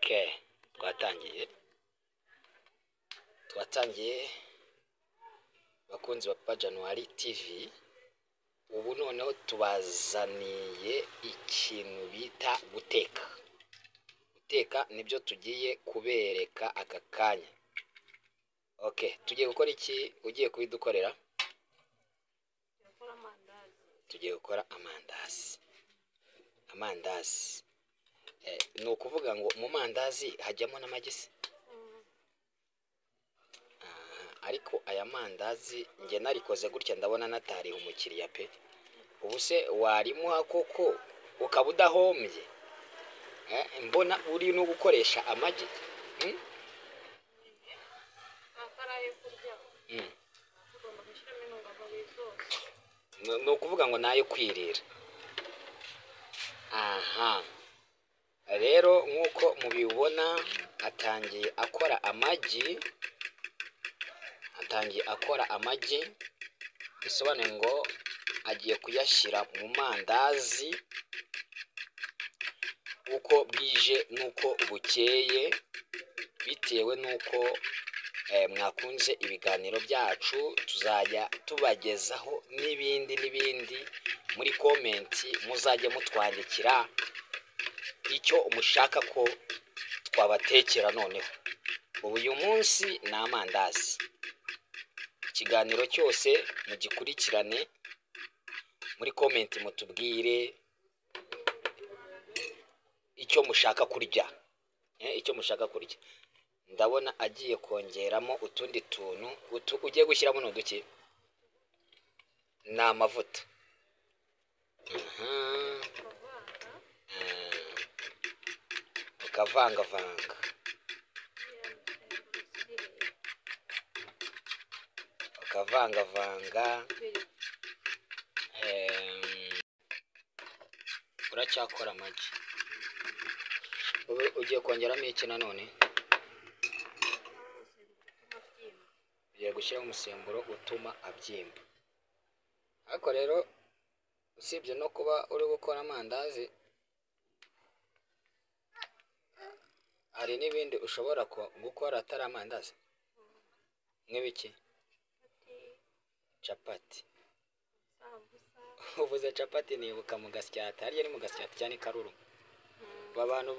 Okay, twatangiye bakunzi ba Papa January TV. Ubu noneho tubazaniye ikintu bita guteka nibyo tugiye kubereka aka kanya. Okay, tugiye gukora iki? Ugiye kubidukorera? Tugiye gukora amandazi. Ni ukuvuga ngo mu mandazi hajyamo n'amagisi. Ariko aya mandazi nge narikoze gutya ndabona natariho umukiriya pe. Ubu se warimuha koko ukaba udahombye? Mbona uri no gukoresha amagi. Ni ukuvuga ngo nayo kwirira. Aha, rero nk'uko mubibona atangiye akora amagi, bisobanuye ngo agiye kuyashyira mu mandazi uko bwije nuko bukeye, bitewe nuko mwakunze ibiganiro byacu. Tuzajya tubagezaho n'ibindi muri komenti, muzajya mutwandikira icyo mushaka ko twabatekera. Noneho ubu uyu munsi ni amandazi. Ikiganiro cyose mugikurikirane muri komenti, mutubwire icyo mushaka kurya. Ndabona agiye kongeramo utundi tuntu. Ugiye gushyiramo n'uduki? Ni amavuta. Ukavangavanga. Uracyakora amagi. Ugiye kongeramo iki nanone? Ugiye gushyiraho umusemburo utuma abyimba. Ariko rero usibye no kuba uri gukora amandazi, hari n'ibindi ushobora gukora atari amandazi. Nk'ibiki? Capati. Uvuze capati nibuka mu Gasyata. Hariya ni mu Gasyata cyane Karuruma. Abantu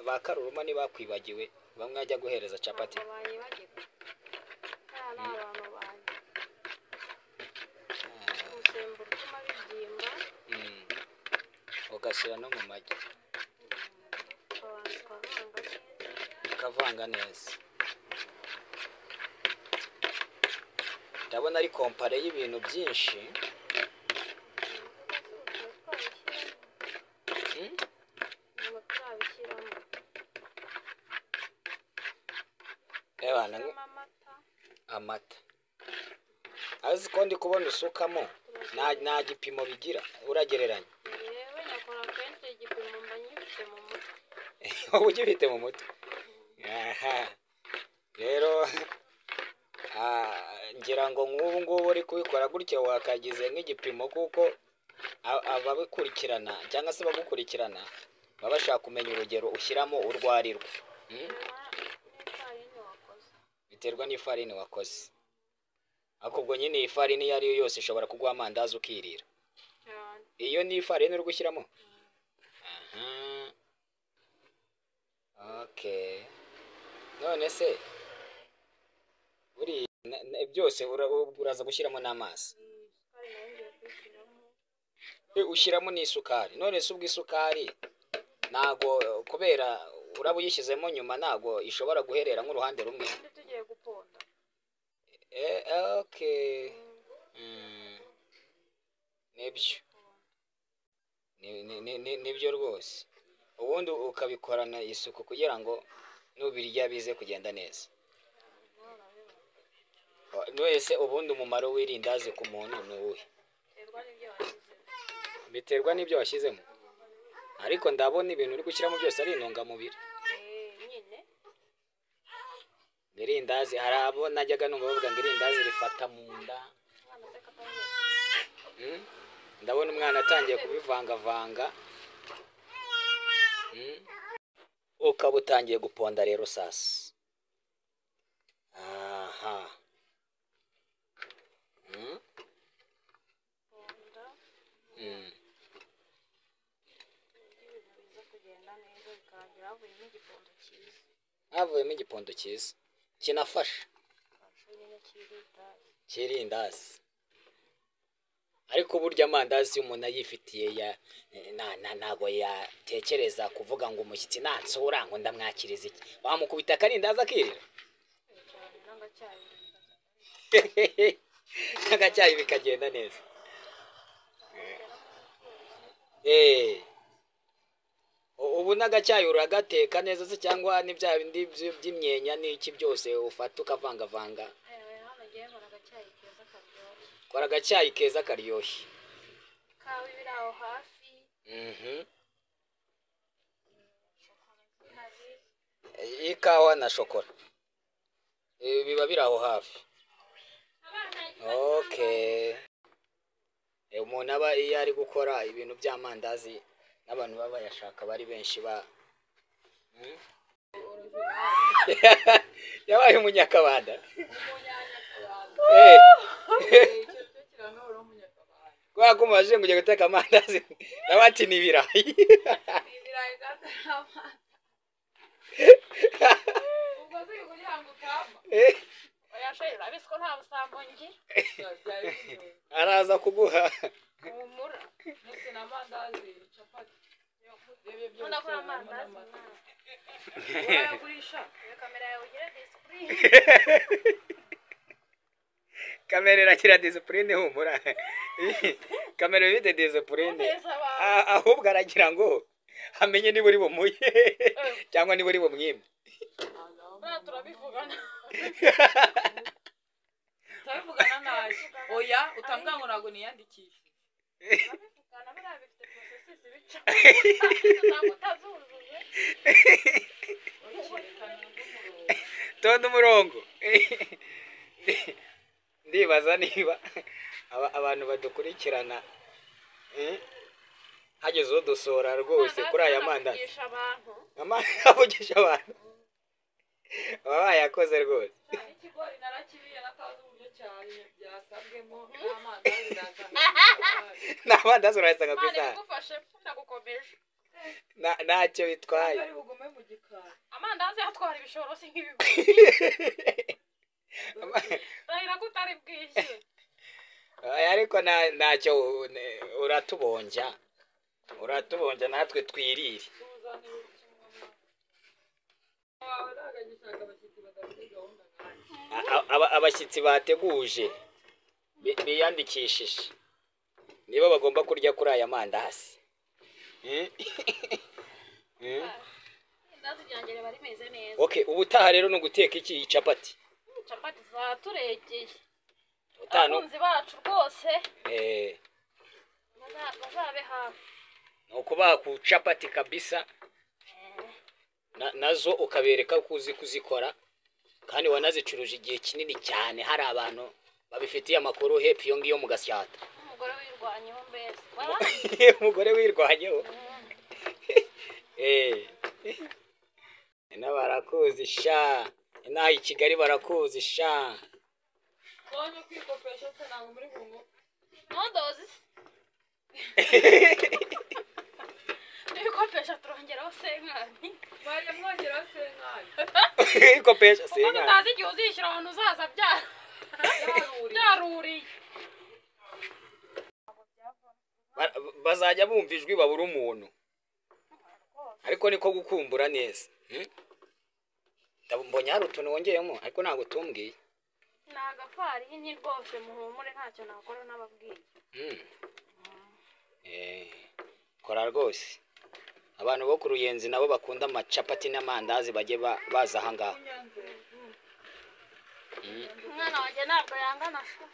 ba Karuruma ntibakwibagiwe, bamwe ajya guhereza capati. Ugashyira no mu magi, ukavanga neza. Ndabona ari kompare y'ibintu byinshi. Amata. Azi ko ndi kubona usukamo nta gipimo bigira, uragereranya. Wowe ugifite mu mutwe. Aha, rero ngira ngo nk'ubu ngubu uri kubikora gutya wakagize nk'igipimo, kuko ababikurikirana cyangwa se bagukurikirana baba bashaka kumenya urugero ushyiramo urwo ari rwo. Biterwa n'ifarini wakoze. Ariko ubwo nyine iyi farini iyo ari yo yose ishobora kuguha amandazi ukirira. Iyo ni ifarini uri gushyiramo. Okay. None se buri byose uraza gushyiramo n'amazi. Ushyiramo n'isukari. None se ubwo isukari ntago, kubera uraba uyishyizemo nyuma, ntago ishobora guherera nk'uruhande rumwe. Okay. Nibyo rwose. Ubundi ukabikorana isuku kugira ngo nubirya bize kugenda neza. Wese ubundi umumaro w'irindazi ku muntu ni uwuhe? Biterwa n'ibyo washyizemo. Ariko ndabona ibintu uri gushyiramo byose ari intungamubiri. Irindazi, hari abo najyaga numva bavuga ngo irindazi rifata mu nda. Ndabona umwana atangiye kubivangavanga. ukaba utangiye guponda rero sasa. Aha. Havuyemo igipondo cyiza kinafasha kirindazi. Ariko burya amandazi umuntu ayifitiye ntago yatekereza kuvuga ngo umushyitsi nansura ngo ndamwakiriza iki, wamukubita akarindazi akirira n'agacyayi bikagenda neza. Ubu n'agacyayi uragateka neza se cyangwa n'ibya bindi by'imyenya n'iki byose ufata ukavangavanga? Kora agacyayi keza karyoshye. Kawa ibiri aho hafi. Ikawa na shokora biba biri aho hafi. Okay. Umuntu aba iyo ari gukora ibintu by'amandazi n'abantu baba bayashaka bari benshi yabaye umunyakabanda. Kwa kumaje ngo ujye guteka amandazi nawe ati ni ibirayi. Ibirayi gatama. Ubwo se kugira ngo kama. Oyashira abisko nta busambo ngi. Araza kuguha. Umura. Ndetse n'amandazi capati. Nda kora amandazi. Uragurisha. Kamera yawe ugire discipline. Kamera irakira discipline humura. Kamera bite discipline. Ahubwo aragira ngo amenye niba uri bumuye cyangwa niba uri bumwime. Turabivugana. Turabivugana naje. Oya utambwa ngo nago niyandikisha. Turabivugana biriya bifite processes bica. Utazuzuje. Tonda umurongo. Ndibaza niba abantu badukurikirana hageze udusora rwose kuri aya mandazi. Avugisha abantu. Baba yakoze rwose. Ikigori narakibiye natazi uburyo cyane byasabwemo n'amandazi nazana. N'amandazi urayasanga ku isaha. Nagufashe ndagukomeje. Ntacyo bitwaye. Ari bugume mu gikari. Amandazi yatwara ibishoro si nk'ibigori. Rahira kutari bwishe. Ariko ntacyo uratubonja. Uratubonja natwe twirire. Abashyitsi bateguje biyandikishije nibo bagomba kurya kuri aya mandazi. Indazi ryangere bari meze neza. Okay, ubutaha rero no guteka iki capati. Capati zaturegeye. Abakunzi bacu rwose. Bazabe hafi. Nuko baku capati kabisa. Nazo ukabereka kuzi kuzikora kandi wanazicuruje igihe kinini cyane. Hari abantu babifitiye amakuru hepfo yo ngiyo mu Gasyata. Umugore wirwanyeho mbese. Umugore wirwanyeho. Barakuzi sha. Inaha i Kigali barakuzi sha. Konyo kwikopesha se nango muri bungu. No dozi. Kwikopesha turongeraho senkani. Bari mwongeraho senkani. Kwikopesha senkani. Kuko utazi igihe uzishyira ahantu uzaza byaruriye. Bazajya bumva ijwi babura umuntu. Ariko niko gukumbura neza. Mbonye hari utuntu wongeyemo ariko ntabwo tumbwiye. Nagafari ni rwose muhumure ntacyo nakora n'ababwiye. Kora rwose. Abantu bo ku Ruyenzi nabo bakunda amacapati n'amandazi bajye baza aha ngaha. Umwana wanjye ntabwo yangana sha.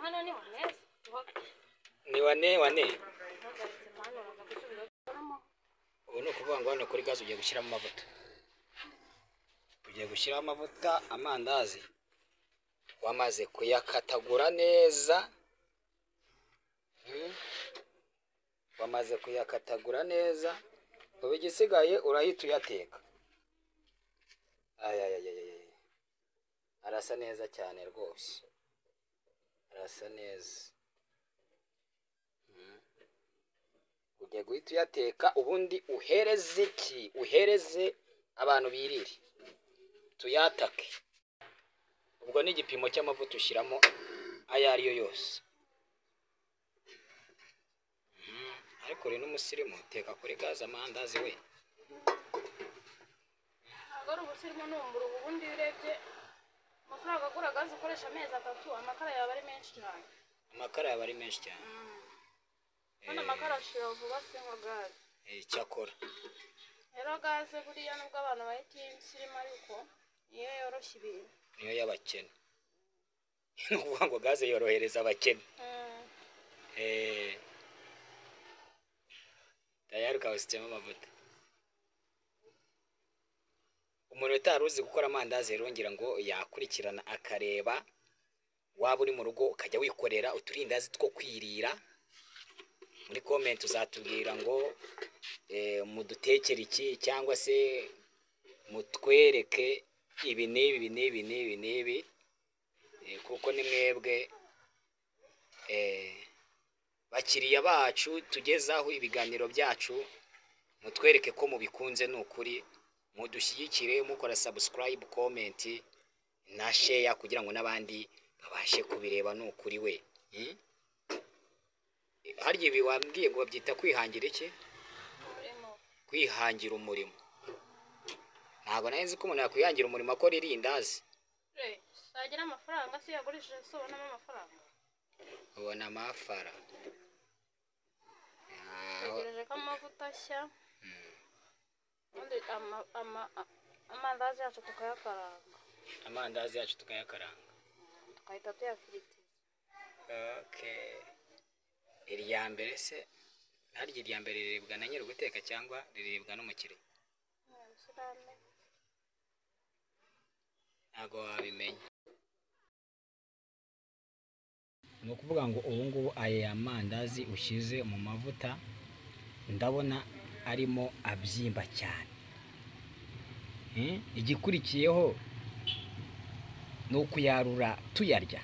Hano ni waneza. Ni wane. Ubu ni ukuvuga ngo hano kuri gaze ugiye gushyiramo amavuta. Ugiye gushyiraho amavuta amandazi. wamaze kuyakatagura neza, wamaze kuyakatagura neza, ubu igisigaye urahita uyateka. Arasa neza cyane rwose, arasa neza. Ugiye guhita uyateka, ubundi uhereze iki? Uhereze abantu birire tuyatake. Ubwo ni igipimo cy'amavuta ushyiramo ayo ariyo yose. Ariko uri n'umusirimu, uteka kuri gaze amandazi we. Ntabwo ari ubusirimu n'umbura, ubundi iyo urebye amafaranga agura gaze ukoresha amezi 3, amakara yaba ari menshi cyane. Amakara yaba ari menshi cyane. Hano amakara ashira vuba se nka gaze. Cyakora. Rero gaze buriya nubwo abantu bahita insirimu ariko niyo yoroshya ibintu. Niyo y'abakene. Ni ukuvuga ngo gaze yorohereza abakene. Tayari ukawushyiramo amavuta. Umuntu utari uzi gukora amandazi rero ngira ngo yakurikirana akareba, waba uri mu rugo ukajya wikorera uturindazi two kwirira. Muri comment uzatubwira ngo mudutekere iki cyangwa se mutwereke ibi n'ibi kuko ni mwebwe bakiriya bacu tugezaho ibiganiro byacu, mutwereke ko mubikunze n'ukuri, mudushyigikire mukora subscribe, comment na share kugira ngo n'abandi babashe kubireba n'ukuri we. Harya ibi wambwiye ngo babyita kwihangira iki? Kwihangira umurimo. Ntabwo nzi ko umuntu yakwihangira umurimo akora irindazi. Sagira amafaranga se yagurishije so ubonamo amafaranga. Ubona amafaranga. Tegereje ko amavuta ashya. Amandazi yacu tukayakaranga. Amandazi yacu tukayakaranga. Tukahita tuyafiritiza. Okay. Irya mbere se, harya irya mbere riribwa na nyiri guteka cyangwa riribwa n'umukiriya? Ntabwo wabimenya. Ni ukuvuga ngo ubu ngubu aya mandazi ushyize mu mavuta ndabona arimo abyimba cyane. Igikurikiyeho ni ukuyarura tuyarya.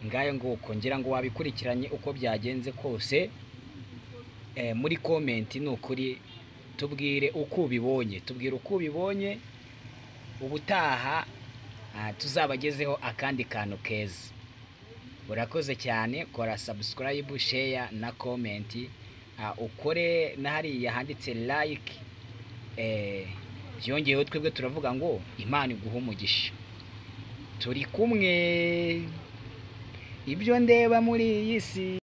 Ngayo nguko ngira ngo wabikurikiranye uko byagenze kose. Muri comment ni ukuri tubwire uko ubibonye, ubutaha tuzabagezeho akandi kantu keza. Urakoze cyane, kora subscribe, share na comment, ukore na hariya handitse like. Byongeyeho twebwe turavuga ngo Imana iguhe umugisha. Turi kumwe. Ibyo ndeba muri iyi si